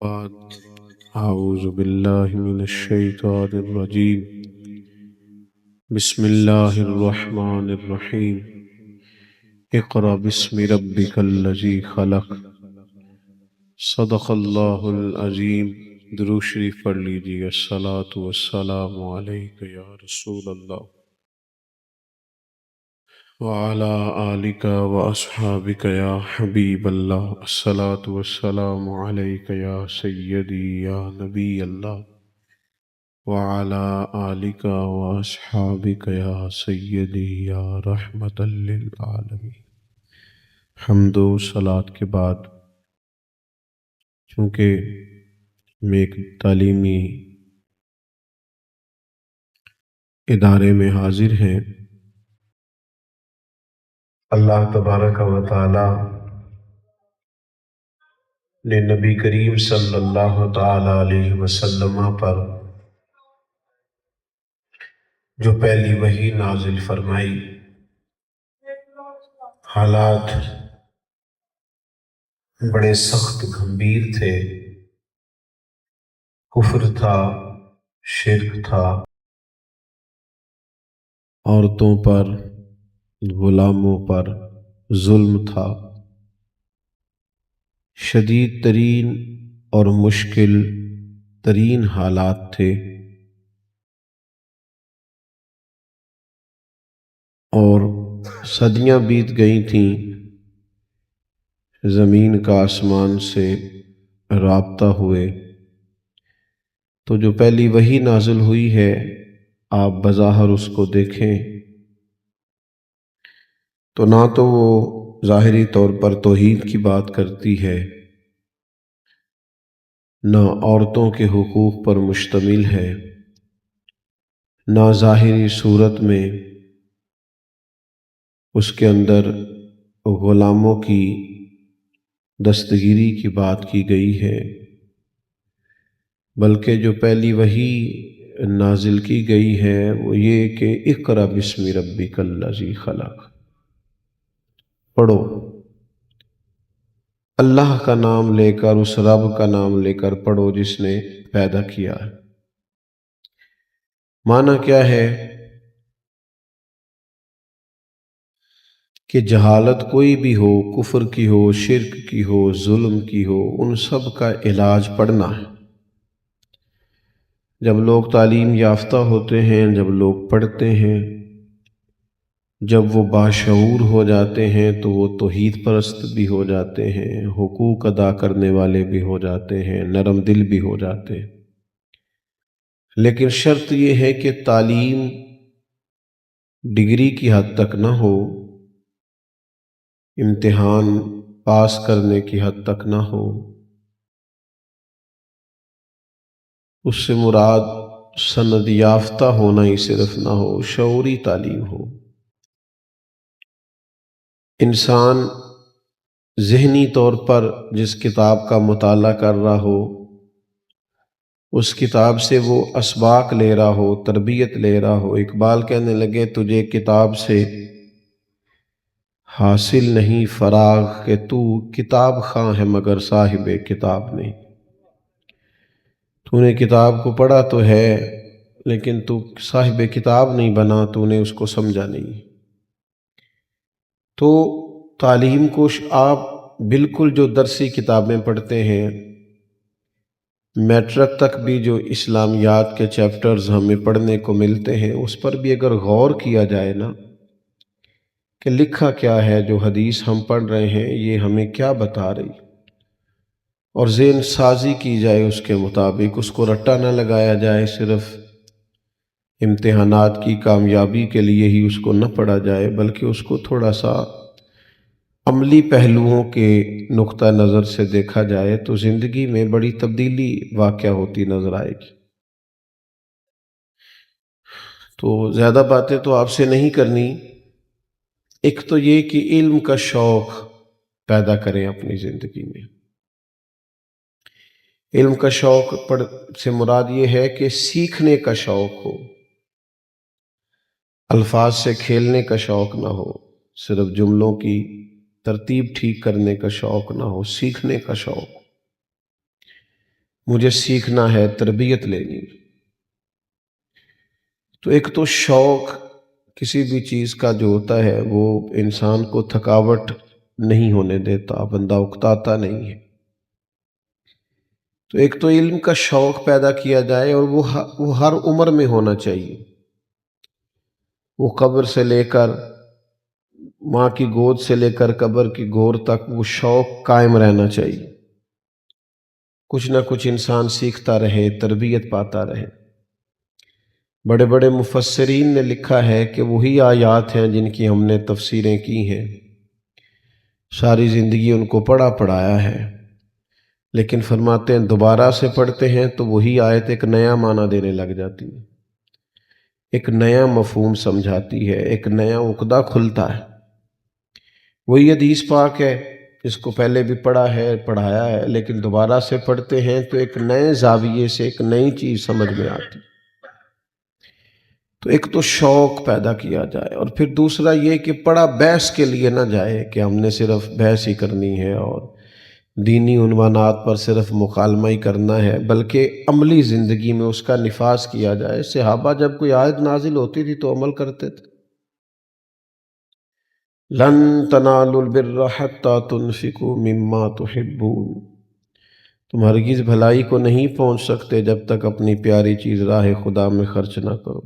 بعد أعوذ بالله من الشيطان الرجيم بسم الله الرحمن الرحيم اقرأ باسم ربك الذي خلق صدق الله العظيم درود شریف پڑھ لیجیے الصلاة والسلام علیک یا رسول اللہ وعلى آلك وأصحابك يا حبيب الله الصلاة والسلام عليك يا سيدي يا نبي الله وعلى آلك وأصحابك يا سيدي يا رحمة للعالمين۔ حمد و صلات کے بعد چونکہ میں ایک تعلیمی ادارے میں حاضر ہیں، اللہ تبارک و تعالی نے نبی کریم صلی اللہ تعالی علیہ وسلم پر جو پہلی وحی نازل فرمائی، حالات بڑے سخت گھمبیر تھے، کفر تھا، شرک تھا، عورتوں پر، غلاموں پر ظلم تھا، شدید ترین اور مشکل ترین حالات تھے، اور صدیاں بیت گئی تھیں، زمین کا آسمان سے رابطہ ہوئے، تو جو پہلی وحی نازل ہوئی ہے آپ بظاہر اس کو دیکھیں تو نہ تو وہ ظاہری طور پر توحید کی بات کرتی ہے، نہ عورتوں کے حقوق پر مشتمل ہے، نہ ظاہری صورت میں اس کے اندر غلاموں کی دستگیری کی بات کی گئی ہے، بلکہ جو پہلی وحی نازل کی گئی ہے وہ یہ کہ اقرأ باسم ربک الذی خلق، پڑھو، اللہ کا نام لے کر، اس رب کا نام لے کر پڑھو جس نے پیدا کیا ہے۔ معنی کیا ہے کہ جہالت کوئی بھی ہو، کفر کی ہو، شرک کی ہو، ظلم کی ہو، ان سب کا علاج پڑھنا ہے۔ جب لوگ تعلیم یافتہ ہوتے ہیں، جب لوگ پڑھتے ہیں، جب وہ باشعور ہو جاتے ہیں تو وہ توحید پرست بھی ہو جاتے ہیں، حقوق ادا کرنے والے بھی ہو جاتے ہیں، نرم دل بھی ہو جاتے ہیں، لیکن شرط یہ ہے کہ تعلیم ڈگری کی حد تک نہ ہو، امتحان پاس کرنے کی حد تک نہ ہو، اس سے مراد سند یافتہ ہونا ہی صرف نہ ہو، شعوری تعلیم ہو۔ انسان ذہنی طور پر جس کتاب کا مطالعہ کر رہا ہو، اس کتاب سے وہ اسباق لے رہا ہو، تربیت لے رہا ہو۔ اقبال کہنے لگے تجھے کتاب سے حاصل نہیں فراغ، کہ تو کتاب خواں ہے مگر صاحب کتاب نہیں۔ تو نے کتاب کو پڑھا تو ہے لیکن تو صاحب کتاب نہیں بنا، تو نے اس کو سمجھا نہیں۔ تو تعلیم کو آپ بالکل جو درسی کتابیں پڑھتے ہیں، میٹرک تک بھی جو اسلامیات کے چیپٹرز ہمیں پڑھنے کو ملتے ہیں، اس پر بھی اگر غور کیا جائے نا کہ لکھا کیا ہے، جو حدیث ہم پڑھ رہے ہیں یہ ہمیں کیا بتا رہی، اور ذہن سازی کی جائے اس کے مطابق، اس کو رٹا نہ لگایا جائے، صرف امتحانات کی کامیابی کے لیے ہی اس کو نہ پڑھا جائے، بلکہ اس کو تھوڑا سا عملی پہلوؤں کے نقطہ نظر سے دیکھا جائے تو زندگی میں بڑی تبدیلی واقع ہوتی نظر آئے گی۔ تو زیادہ باتیں تو آپ سے نہیں کرنی، ایک تو یہ کہ علم کا شوق پیدا کریں اپنی زندگی میں۔ علم کا شوق سے مراد یہ ہے کہ سیکھنے کا شوق ہو، الفاظ سے کھیلنے کا شوق نہ ہو، صرف جملوں کی ترتیب ٹھیک کرنے کا شوق نہ ہو، سیکھنے کا شوق۔ مجھے سیکھنا ہے، تربیت لینی ہے۔ تو ایک تو شوق کسی بھی چیز کا جو ہوتا ہے وہ انسان کو تھکاوٹ نہیں ہونے دیتا، بندہ اکتاتا نہیں ہے۔ تو ایک تو علم کا شوق پیدا کیا جائے، اور وہ ہر عمر میں ہونا چاہیے۔ وہ قبر سے لے کر، ماں کی گود سے لے کر قبر کی گور تک وہ شوق قائم رہنا چاہیے۔ کچھ نہ کچھ انسان سیکھتا رہے، تربیت پاتا رہے۔ بڑے بڑے مفسرین نے لکھا ہے کہ وہی آیات ہیں جن کی ہم نے تفسیریں کی ہیں، ساری زندگی ان کو پڑھا پڑھایا ہے، لیکن فرماتے ہیں دوبارہ سے پڑھتے ہیں تو وہی آیت ایک نیا معنی دینے لگ جاتی ہے، ایک نیا مفہوم سمجھاتی ہے، ایک نیا عقدہ کھلتا ہے۔ وہی حدیث پاک ہے جس کو پہلے بھی پڑھا ہے، پڑھایا ہے، لیکن دوبارہ سے پڑھتے ہیں تو ایک نئے زاویے سے ایک نئی چیز سمجھ میں آتی۔ تو ایک تو شوق پیدا کیا جائے، اور پھر دوسرا یہ کہ پڑھا بحث کے لیے نہ جائے کہ ہم نے صرف بحث ہی کرنی ہے اور دینی عنوانات پر صرف مکالمہ ہی کرنا ہے، بلکہ عملی زندگی میں اس کا نفاذ کیا جائے۔ صحابہ جب کوئی آیت نازل ہوتی تھی تو عمل کرتے تھے۔ لن تنالوا البر حتى تنفقوا مما تحبون، تم ہرگز بھلائی کو نہیں پہنچ سکتے جب تک اپنی پیاری چیز راہ خدا میں خرچ نہ کرو۔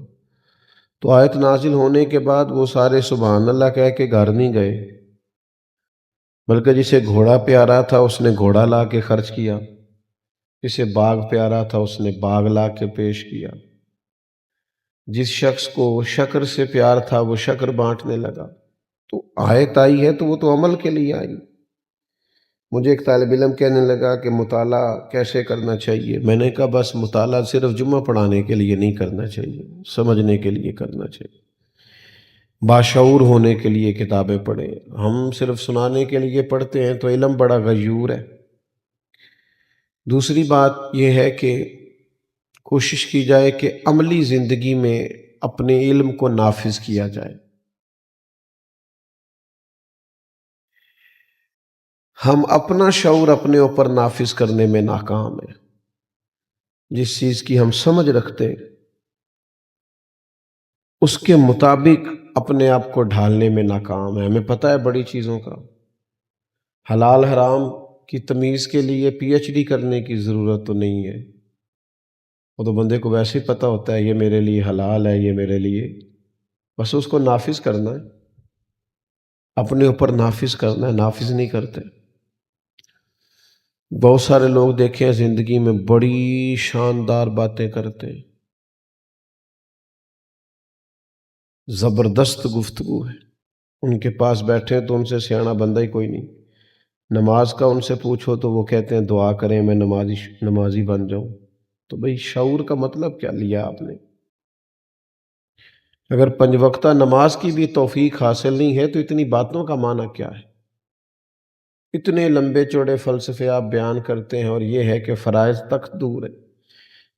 تو آیت نازل ہونے کے بعد وہ سارے سبحان اللہ کہہ کے گھر نہیں گئے، بلکہ جسے گھوڑا پیارا تھا اس نے گھوڑا لا کے خرچ کیا، جسے باغ پیارا تھا اس نے باغ لا کے پیش کیا، جس شخص کو شکر سے پیار تھا وہ شکر بانٹنے لگا۔ تو آیت آئی ہے تو وہ تو عمل کے لیے آئی۔ مجھے ایک طالب علم کہنے لگا کہ مطالعہ کیسے کرنا چاہیے، میں نے کہا بس مطالعہ صرف جمعہ پڑھانے کے لیے نہیں کرنا چاہیے، سمجھنے کے لیے کرنا چاہیے، باشعور ہونے کے لیے کتابیں پڑھیں۔ ہم صرف سنانے کے لیے پڑھتے ہیں تو علم بڑا غیور ہے۔ دوسری بات یہ ہے کہ کوشش کی جائے کہ عملی زندگی میں اپنے علم کو نافذ کیا جائے۔ ہم اپنا شعور اپنے اوپر نافذ کرنے میں ناکام ہیں۔ جس چیز کی ہم سمجھ رکھتے ہیں اس کے مطابق اپنے آپ کو ڈھالنے میں ناکام ہے۔ ہمیں پتہ ہے بڑی چیزوں کا، حلال حرام کی تمیز کے لیے پی ایچ ڈی کرنے کی ضرورت تو نہیں ہے، وہ تو بندے کو ویسے ہی پتہ ہوتا ہے یہ میرے لیے حلال ہے، یہ میرے لیے، بس اس کو نافذ کرنا ہے، اپنے اوپر نافذ کرنا ہے، نافذ نہیں کرتے۔ بہت سارے لوگ دیکھیں زندگی میں بڑی شاندار باتیں کرتے ہیں، زبردست گفتگو ہے، ان کے پاس بیٹھے تو ان سے سیاںا بندہ ہی کوئی نہیں۔ نماز کا ان سے پوچھو تو وہ کہتے ہیں دعا کریں میں نمازی بن جاؤں۔ تو بھئی شعور کا مطلب کیا لیا آپ نے؟ اگر 5 وقتہ نماز کی بھی توفیق حاصل نہیں ہے تو اتنی باتوں کا معنی کیا ہے؟ اتنے لمبے چوڑے فلسفے آپ بیان کرتے ہیں اور یہ ہے کہ فرائض تک دور ہے،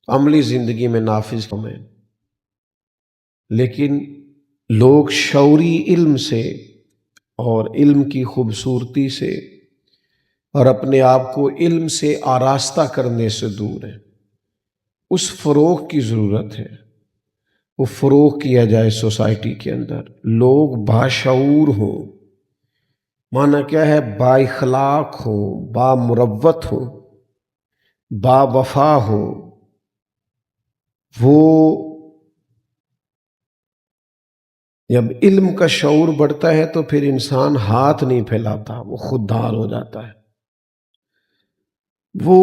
عملی زندگی میں نافذ ہمیں۔ لیکن لوگ شعوری علم سے اور علم کی خوبصورتی سے اور اپنے آپ کو علم سے آراستہ کرنے سے دور ہیں۔ اس فروغ کی ضرورت ہے، وہ فروغ کیا جائے سوسائٹی کے اندر، لوگ باشعور ہوں۔ معنی کیا ہے؟ با اخلاق ہو، با مروت ہو، با وفا ہو۔ وہ جب علم کا شعور بڑھتا ہے تو پھر انسان ہاتھ نہیں پھیلاتا، وہ خوددار ہو جاتا ہے۔ وہ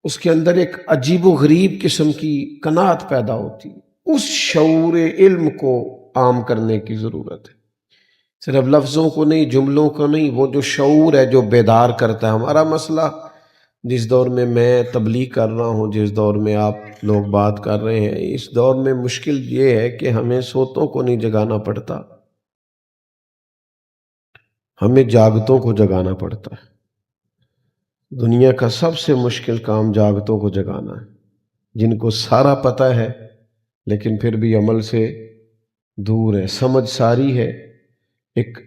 اس کے اندر ایک عجیب و غریب قسم کی قناعت پیدا ہوتی ہے۔ اس شعور علم کو عام کرنے کی ضرورت ہے، صرف لفظوں کو نہیں، جملوں کو نہیں، وہ جو شعور ہے جو بیدار کرتا ہے۔ ہمارا مسئلہ جس دور میں میں تبلیغ کر رہا ہوں، جس دور میں آپ لوگ بات کر رہے ہیں، اس دور میں مشکل یہ ہے کہ ہمیں سوتوں کو نہیں جگانا پڑتا، ہمیں جاگتوں کو جگانا پڑتا ہے۔ دنیا کا سب سے مشکل کام جاگتوں کو جگانا ہے، جن کو سارا پتہ ہے لیکن پھر بھی عمل سے دور ہے، سمجھ ساری ہے، ایک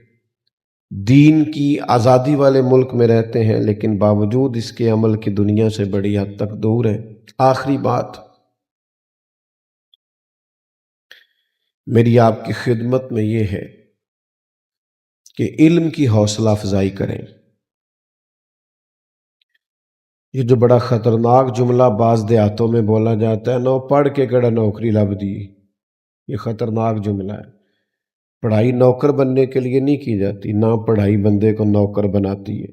دین کی آزادی والے ملک میں رہتے ہیں، لیکن باوجود اس کے عمل کی دنیا سے بڑی حد تک دور ہیں۔ آخری بات میری آپ کی خدمت میں یہ ہے کہ علم کی حوصلہ افزائی کریں۔ یہ جو بڑا خطرناک جملہ بعض دیہاتوں میں بولا جاتا ہے، نو پڑھ کے کڑا نوکری لب دی، یہ خطرناک جملہ ہے۔ پڑھائی نوکر بننے کے لیے نہیں کی جاتی، نہ پڑھائی بندے کو نوکر بناتی ہے،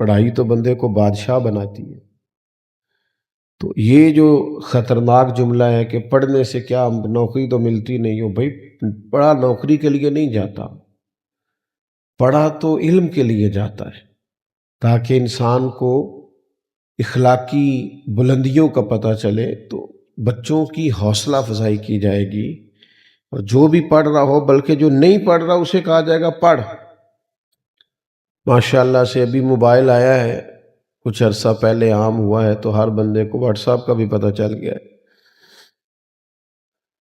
پڑھائی تو بندے کو بادشاہ بناتی ہے۔ تو یہ جو خطرناک جملہ ہے کہ پڑھنے سے کیا نوکری تو ملتی نہیں ہو، بھائی پڑھا نوکری کے لیے نہیں جاتا، پڑھا تو علم کے لیے جاتا ہے، تاکہ انسان کو اخلاقی بلندیوں کا پتہ چلے۔ تو بچوں کی حوصلہ افزائی کی جائے گی، اور جو بھی پڑھ رہا ہو، بلکہ جو نہیں پڑھ رہا اسے کہا جائے گا پڑھ۔ ماشاءاللہ سے ابھی موبائل آیا ہے، کچھ عرصہ پہلے عام ہوا ہے، تو ہر بندے کو واٹس ایپ کا بھی پتہ چل گیا ہے،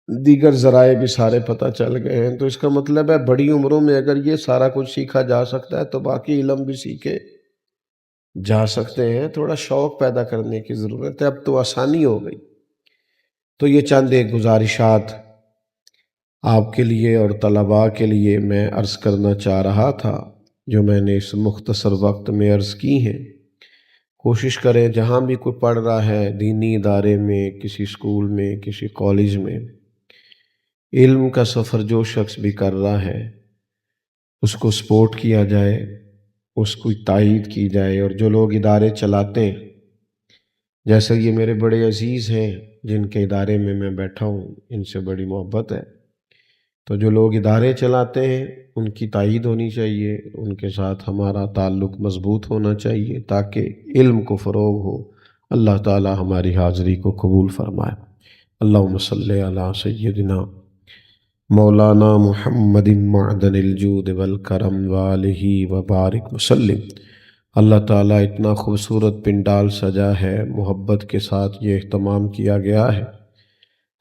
دیگر ذرائع بھی سارے پتہ چل گئے ہیں۔ تو اس کا مطلب ہے بڑی عمروں میں اگر یہ سارا کچھ سیکھا جا سکتا ہے تو باقی علم بھی سیکھے جا سکتے ہیں۔ تھوڑا شوق پیدا کرنے کی ضرورت ہے، اب تو آسانی ہو گئی۔ تو یہ چند ایک گزارشات آپ کے لیے اور طلباء کے لیے میں عرض کرنا چاہ رہا تھا، جو میں نے اس مختصر وقت میں عرض کی ہیں۔ کوشش کریں جہاں بھی کوئی پڑھ رہا ہے، دینی ادارے میں، کسی اسکول میں، کسی کالج میں، علم کا سفر جو شخص بھی کر رہا ہے اس کو سپورٹ کیا جائے، اس کو تائید کی جائے۔ اور جو لوگ ادارے چلاتے ہیں، جیسے یہ میرے بڑے عزیز ہیں جن کے ادارے میں میں بیٹھا ہوں، ان سے بڑی محبت ہے، تو جو لوگ ادارے چلاتے ہیں ان کی تائید ہونی چاہیے، ان کے ساتھ ہمارا تعلق مضبوط ہونا چاہیے تاکہ علم کو فروغ ہو۔ اللہ تعالی ہماری حاضری کو قبول فرمائے۔ اللہم صلی علی سیدنا مولانا محمد معدن الجود والکرم وآلہ وبارک وسلم۔ اللہ تعالیٰ اتنا خوبصورت پنڈال سجا ہے، محبت کے ساتھ یہ اہتمام کیا گیا ہے،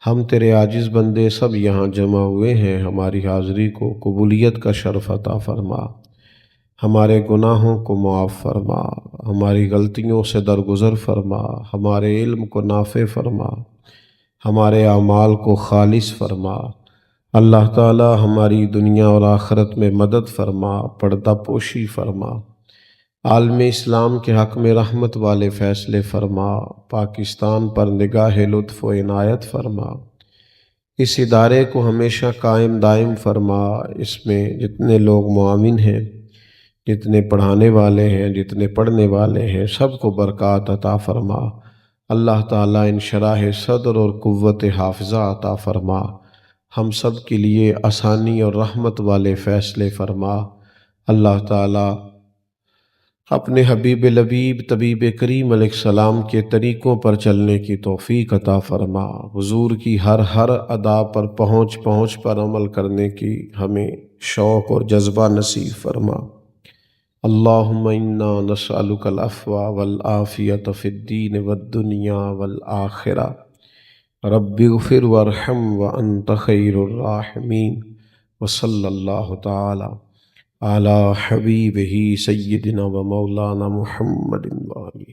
ہم تیرے عاجز بندے سب یہاں جمع ہوئے ہیں، ہماری حاضری کو قبولیت کا شرف عطا فرما، ہمارے گناہوں کو معاف فرما، ہماری غلطیوں سے درگزر فرما، ہمارے علم کو نافع فرما، ہمارے اعمال کو خالص فرما۔ اللہ تعالی ہماری دنیا اور آخرت میں مدد فرما، پردہ پوشی فرما، عالم اسلام کے حق میں رحمت والے فیصلے فرما، پاکستان پر نگاہ لطف و عنایت فرما، اس ادارے کو ہمیشہ قائم دائم فرما، اس میں جتنے لوگ معاون ہیں، جتنے پڑھانے والے ہیں، جتنے پڑھنے والے ہیں، سب کو برکات عطا فرما۔ اللہ تعالیٰ انشراح صدر اور قوت حافظہ عطا فرما، ہم سب کے لیے آسانی اور رحمت والے فیصلے فرما۔ اللہ تعالیٰ اپنے حبیب لبیب طبیب کریم علیہ السلام کے طریقوں پر چلنے کی توفیق عطا فرما، حضور کی ہر ادا پر پہنچ پر عمل کرنے کی ہمیں شوق اور جذبہ نصیب فرما۔ اللہم انا نسألک العفو والعافیۃ فی الدین والدنیا والآخرہ، رب اغفر وارحم وانت خیر الراحمین، وصلی اللہ تعالی علی حبیبہ سیدنا و مولانا محمد وآلہ